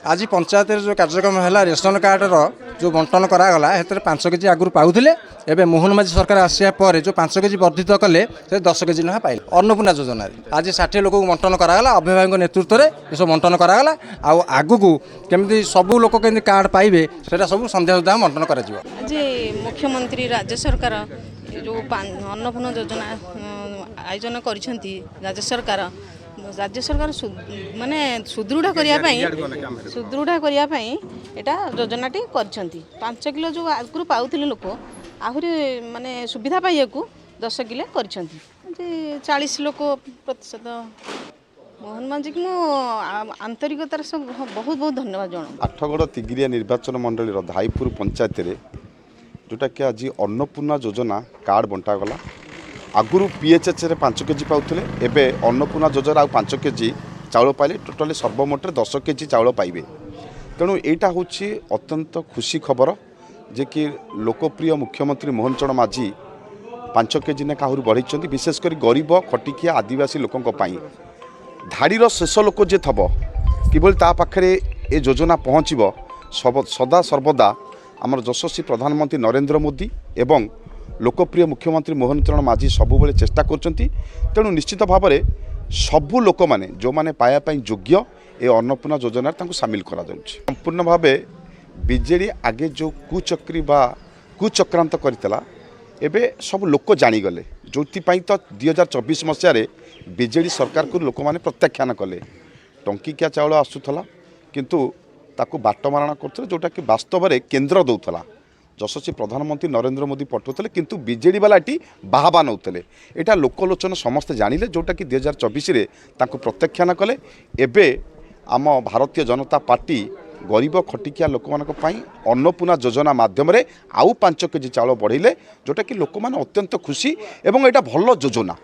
आज पंचायत जो कार्यक्रम है रेशन कार्डर जो बंटन करागला से 5 केजी आगुरी पाऊले एवं मोहन माझी सरकार आसिया पर जो 5 केजी वर्धित कले से 10 केजी ना पाइल अन्नपूर्णा योजना आज 60 लोक बंटन करागला अभिभावक नेतृत्व में ये सब बंटन करागला आगु को केमती सबू लोक केमती कार्ड पाइबे से सब संध्या सुधा बंटन कर आज मुख्यमंत्री राज्य सरकार जो अन्नपूर्णा योजना आयोजन कर राज्य सरकार माने सुदृढ़ करने एटा योजनाटी कर 5 किलो जो आगुरी पाऊले लोक आहरी माने सुविधा पाइया 10 किलो कर 40 लोक प्रतिशत मोहन मांझी को आंतरिकतार सब बहुत बहुत धन्यवाद जनाऊँ। आठगड़ तिगिरिया निर्वाचन मंडल धाईपुर पंचायत जोटा कि आज अन्नपूर्णा योजना कार्ड बंटागला आगुरी पीएचएच रे 5 केजी पाउथिले एबे अन्नपूर्णा योजना 5 केजी चाउल पाइले टोटाली सर्वमोटे 10 केजी चाउल पाइबे। तेणु यहाँ हूँ अत्यंत खुशी खबर जे कि लोकप्रिय मुख्यमंत्री मोहन चरण माझी 5 केजी ने काहूरी बढ़ाई विशेषकर गरीब खटिकिया आदिवासी लोकों धाड़ीर शेष लोक जे थब किभली ता पाखरे ए योजना पहुँचब सदा सर्वदा आमर यशस्वी प्रधानमंत्री नरेंद्र मोदी एवं लोकप्रिय मुख्यमंत्री मोहन चरण माझी सबुबले चेष्टा करछंती। तेणु निश्चित भाव में सबू लोक मैंने जो मैंने पायापाई योग्य ए अन्नपूर्णा योजना सामिल करा जाउछि। संपूर्ण भाव बीजेडी आगे जो कुचक्री बा कुचक्रांत करथिला एबे सब लोक जानीगले जो तो 2024 मसीह बीजेडी सरकार को लोक मैंने प्रत्याख्यान कले टंकिकिया चाउल आसूला किंतु ताकू बाटमारणा करथिले जोटा कि वास्तव में केन्द्र दौला यशस्वी प्रधानमंत्री नरेंद्र मोदी पठाऊले किंतु बीजेडी वालाटी बाहबा नौते यहाँ लोकलोचन समस्ते जानिले जोटा कि 2024 प्रत्याख्यान कले एबे आम भारतीय जनता पार्टी गरीब खटिकिया लोक अन्नपूर्णा योजना माध्यम आउ 5 केजी चाउल बढ़ेले जोटा कि लोक मैंने अत्यंत खुशी एवं यहाँ भल योजना।